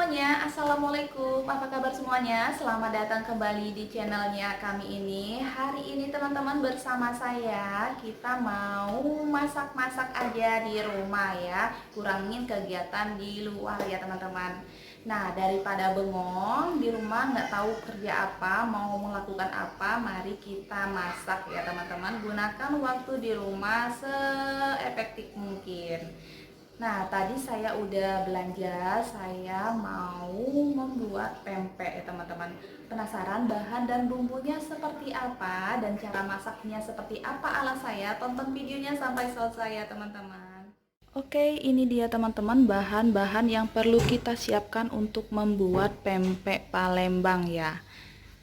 semuanya, Assalamualaikum. Apa kabar semuanya? Selamat datang kembali di channelnya kami ini. Hari ini teman-teman bersama saya, kita mau masak-masak aja di rumah ya. Kurangin kegiatan di luar ya teman-teman. Nah, daripada bengong di rumah nggak tahu kerja apa, mau melakukan apa, mari kita masak ya teman-teman. Gunakan waktu di rumah seefektif mungkin. Nah, tadi saya udah belanja, saya mau membuat pempek ya teman-teman. Penasaran bahan dan bumbunya seperti apa dan cara masaknya seperti apa ala saya? Tonton videonya sampai selesai ya teman-teman. Oke, ini dia teman-teman bahan-bahan yang perlu kita siapkan untuk membuat pempek Palembang ya.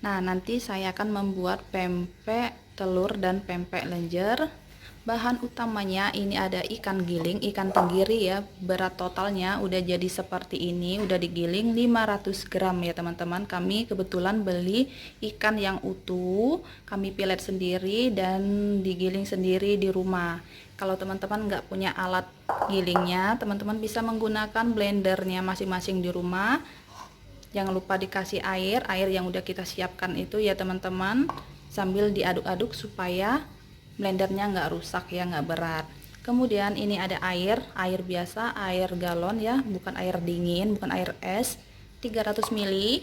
Nah, nanti saya akan membuat pempek telur dan pempek lenjer. Bahan utamanya ini ada ikan giling, ikan tenggiri ya. Berat totalnya udah jadi seperti ini, udah digiling 500 gram ya teman-teman. Kami kebetulan beli ikan yang utuh, kami pilet sendiri dan digiling sendiri di rumah. Kalau teman-teman nggak punya alat gilingnya, teman-teman bisa menggunakan blendernya masing-masing di rumah. Jangan lupa dikasih air yang udah kita siapkan itu ya teman-teman, sambil diaduk-aduk supaya blendernya nggak rusak ya, nggak berat. Kemudian ini ada air biasa, air galon ya, bukan air dingin, bukan air es, 300 ml.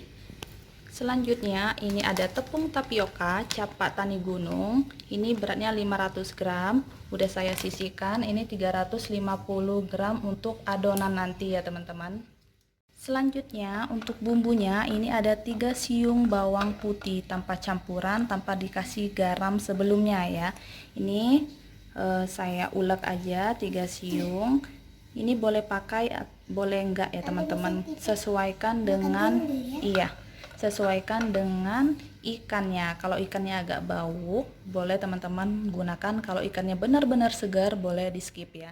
Selanjutnya ini ada tepung tapioka capak tani gunung, ini beratnya 500 gram, udah saya sisihkan. Ini 350 gram untuk adonan nanti ya teman-teman. Selanjutnya untuk bumbunya ini ada 3 siung bawang putih tanpa campuran, tanpa dikasih garam sebelumnya ya. Ini saya ulek aja 3 siung. Ini boleh pakai, boleh enggak ya teman-teman, sesuaikan dengan sesuaikan dengan ikannya. Kalau ikannya agak bau, boleh teman-teman gunakan. Kalau ikannya benar-benar segar, boleh di skip ya.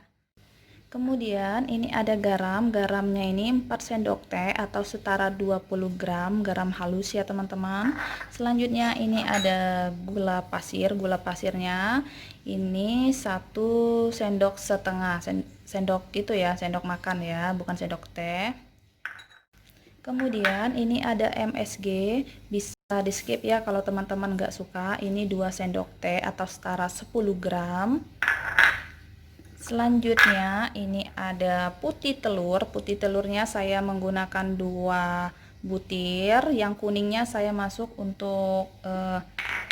Kemudian ini ada garamnya ini 4 sendok teh atau setara 20 gram garam halus ya teman-teman. Selanjutnya ini ada gula pasirnya ini 1 sendok setengah, sendok itu ya, sendok makan ya, bukan sendok teh. Kemudian ini ada MSG, bisa di skip ya kalau teman-teman nggak suka. Ini 2 sendok teh atau setara 10 gram. Selanjutnya ini ada putih telurnya saya menggunakan 2 butir, yang kuningnya saya masuk untuk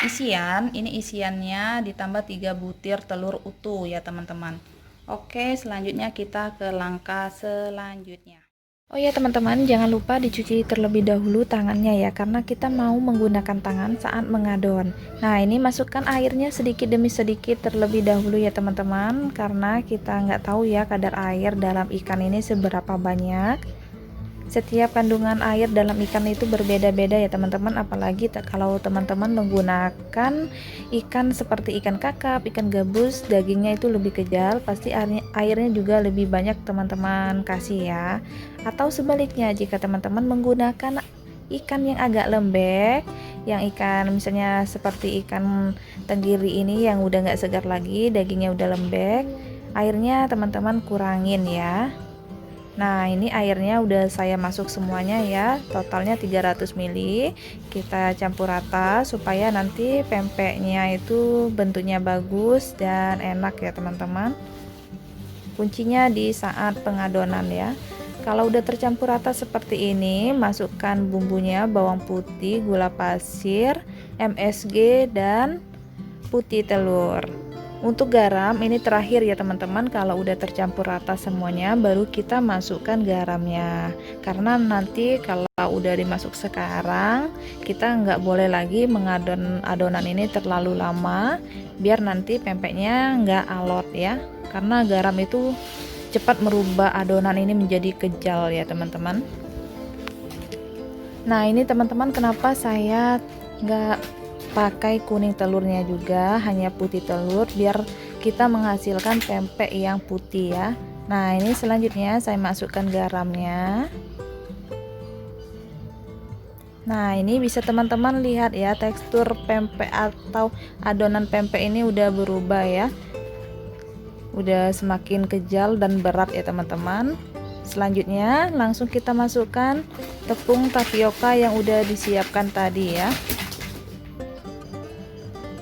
isian. Ini isiannya ditambah 3 butir telur utuh ya teman-teman. Oke, selanjutnya kita ke langkah selanjutnya. Oh ya teman-teman, jangan lupa dicuci terlebih dahulu tangannya ya, karena kita mau menggunakan tangan saat mengadon. Nah, ini masukkan airnya sedikit demi sedikit terlebih dahulu ya teman-teman, karena kita nggak tahu ya kadar air dalam ikan ini seberapa banyak. Setiap kandungan air dalam ikan itu berbeda-beda ya teman-teman, apalagi kalau teman-teman menggunakan ikan seperti ikan kakap, ikan gabus, dagingnya itu lebih kejal, pasti airnya juga lebih banyak teman-teman kasih ya. Atau sebaliknya, jika teman-teman menggunakan ikan yang agak lembek, yang ikan misalnya seperti ikan tenggiri ini yang udah nggak segar lagi, dagingnya udah lembek, airnya teman-teman kurangin ya. Nah, ini airnya udah saya masuk semuanya ya, totalnya 300 ml. Kita campur rata supaya nanti pempeknya itu bentuknya bagus dan enak ya teman-teman. Kuncinya di saat pengadonan ya. Kalau udah tercampur rata seperti ini, masukkan bumbunya, bawang putih, gula pasir, MSG, dan putih telur. Untuk garam ini terakhir ya teman-teman, kalau udah tercampur rata semuanya baru kita masukkan garamnya, karena nanti kalau udah dimasuk sekarang kita nggak boleh lagi mengadon adonan ini terlalu lama, biar nanti pempeknya nggak alot ya, karena garam itu cepat merubah adonan ini menjadi kejal ya teman-teman. Nah, ini teman-teman kenapa saya nggak pakai kuning telurnya juga, hanya putih telur, biar kita menghasilkan pempek yang putih ya. Nah, ini selanjutnya saya masukkan garamnya. Nah, ini bisa teman-teman lihat ya, tekstur pempek atau adonan pempek ini udah berubah ya, udah semakin kejal dan berat ya teman-teman. Selanjutnya langsung kita masukkan tepung tapioka yang udah disiapkan tadi ya.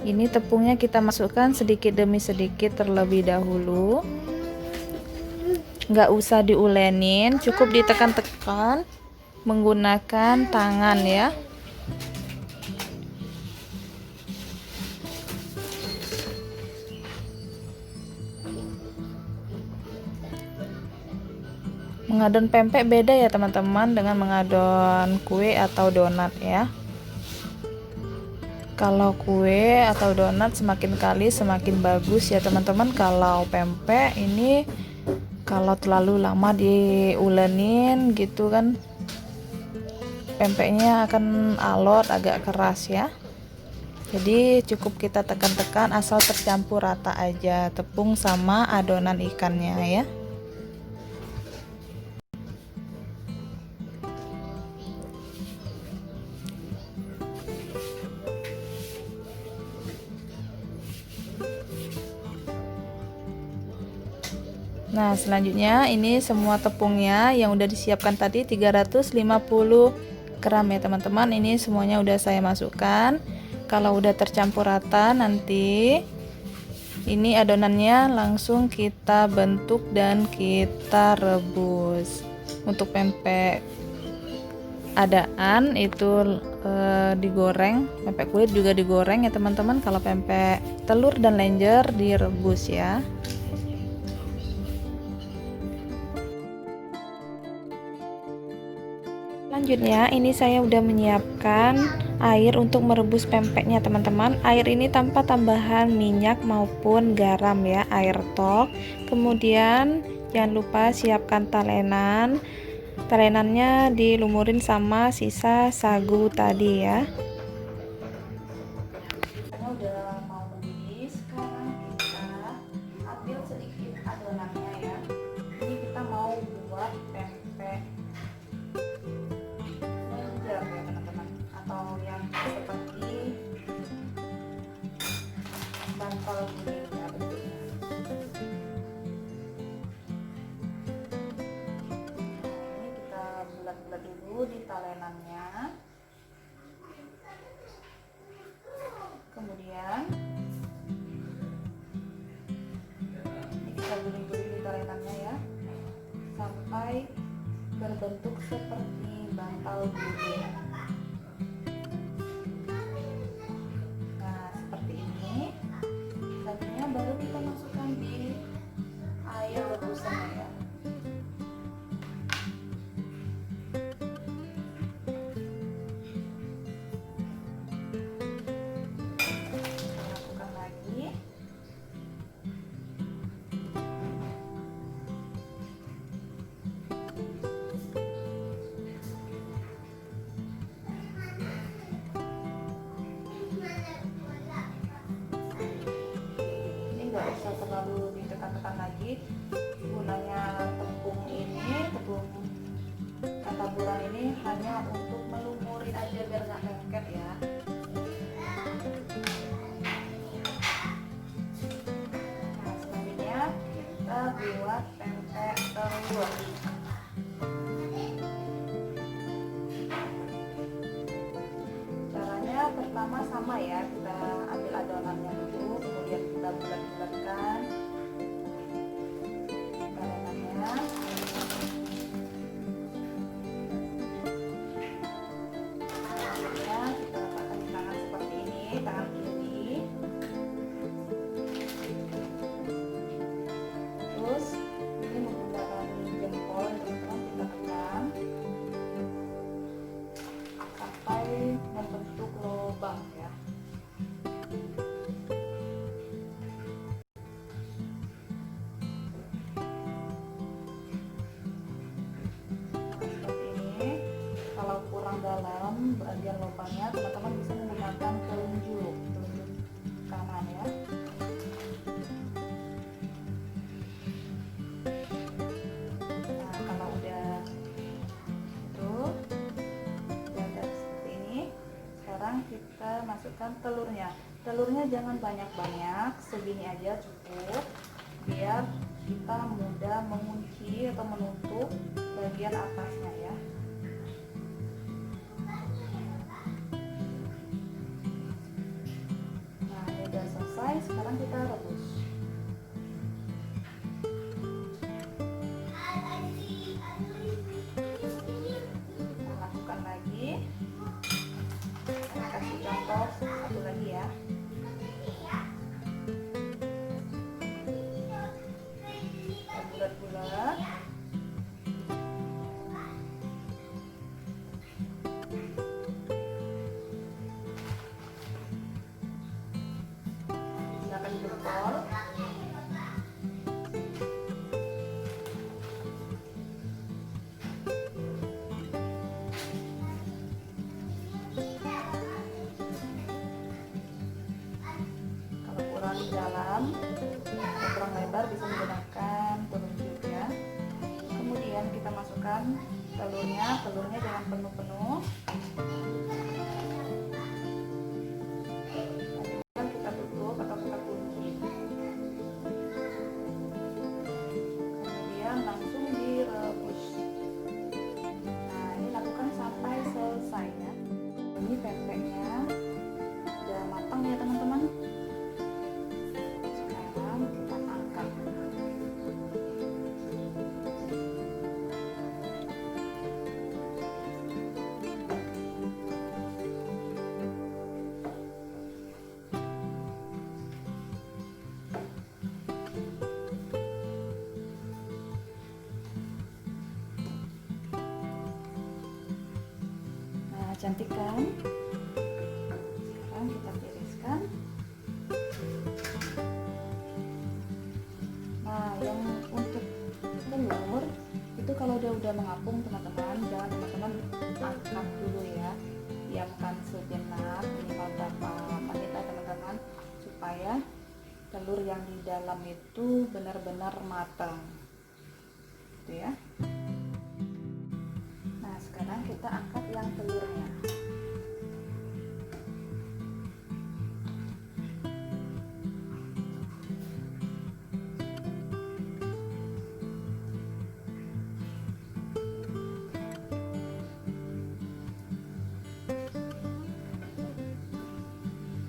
Ini tepungnya kita masukkan sedikit demi sedikit terlebih dahulu. Nggak usah diulenin, cukup ditekan-tekan menggunakan tangan ya. Mengadon pempek beda ya teman-teman dengan mengadon kue atau donat ya. Kalau kue atau donat semakin kali semakin bagus ya teman-teman. Kalau pempek ini kalau terlalu lama diulenin gitu kan, pempeknya akan alot, agak keras ya. Jadi cukup kita tekan-tekan asal tercampur rata aja tepung sama adonan ikannya ya. Nah, selanjutnya ini semua tepungnya yang udah disiapkan tadi 350 gram ya teman-teman. Ini semuanya udah saya masukkan. Kalau udah tercampur rata, nanti ini adonannya langsung kita bentuk dan kita rebus. Untuk pempek adaan itu digoreng, pempek kulit juga digoreng ya teman-teman. Kalau pempek telur dan lenjer direbus ya. Selanjutnya ini saya udah menyiapkan air untuk merebus pempeknya teman-teman. Air ini tanpa tambahan minyak maupun garam ya, air tok. Kemudian jangan lupa siapkan talenan. Talenannya dilumurin sama sisa sagu tadi ya. Udah mau mendidih, sekarang kita ambil sedikit adonannya ya. Ini kita mau buat pempek lenjer ya teman-teman, atau yang seperti bantal kuning ya bentuknya. Ini kita bulat-bulat dulu di talenannya. Kemudian ini kita guling-guling di talenannya ya, sampai berbentuk seperti bantal guling. Nah, seperti ini. Selanjutnya baru kita masukkan di air rebusan ya. Masukkan lagi. Nggak usah terlalu ditekan-tekan lagi, gunanya tepung taburan ini hanya untuk melumuri aja biar nggak lengket ya. Nah, selanjutnya kita buat pempek telur. Caranya pertama sama ya, kita ambil adonannya dulu, kemudian kita bulat-bulatkan adonannya. Selanjutnya kita letakkan di tangan seperti ini, tangan kiri. Terus ini menggunakan jempol teman-teman, kita tekan sampai membentuk lubang ya. Kalau kurang dalam bagian lubangnya, teman-teman bisa menggunakan telunjuk kanan ya. Nah, kalau udah seperti ini, sekarang kita masukkan telurnya. Telurnya jangan banyak-banyak, segini aja cukup, biar kita mudah mengunci atau menutup bagian atasnya ya. Nah, ini udah selesai, sekarang kita rebus. Lakukan lagi. Saya kasih contoh satu lagi ya. Bulat-bulat. Silakan jempol. Kalau kurang dalam atau kurang lebar bisa menggunakan telunjuk ya. Kemudian kita masukkan telurnya jangan penuh-penuh. Kemudian kita tutup atau kita kunci. Kemudian langsung direbus. Nah, ini lakukan sampai selesai ya. Ini pempeknya udah matang ya teman-teman. Sekarang kita angkat. Nah, cantik kan? Sekarang kita tiriskan. Nah, yang untuk telur itu kalau dia udah mengapung teman-teman, jangan teman-teman angkat dulu ya. Diamkan sejenak, minimal berapa menit ya teman-teman, supaya telur yang di dalam itu benar-benar matang. Gitu ya. Nah, sekarang kita angkat yang telurnya.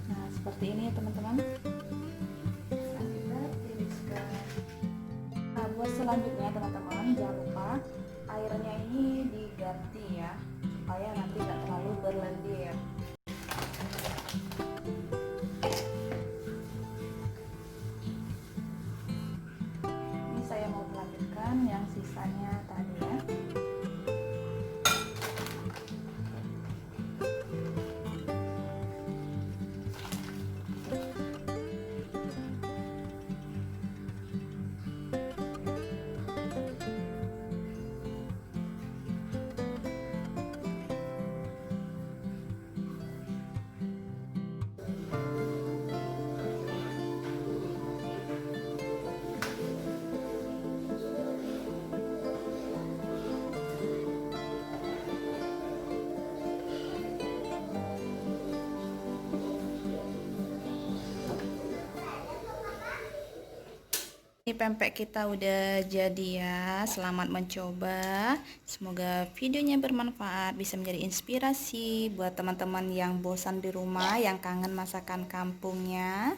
Nah, seperti ini ya teman-teman. Nah, kita tiriskan. Nah, buat selanjutnya teman-teman, jangan lupa airnya ini diganti ya, supaya nanti nggak terlalu berlendir. Ini saya mau melanjutkan yang sisanya tadi ya. Ini pempek kita udah jadi ya. Selamat mencoba. Semoga videonya bermanfaat, bisa menjadi inspirasi buat teman-teman yang bosan di rumah, yang kangen masakan kampungnya.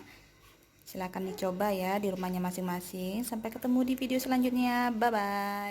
Silahkan dicoba ya di rumahnya masing-masing. Sampai ketemu di video selanjutnya. Bye bye.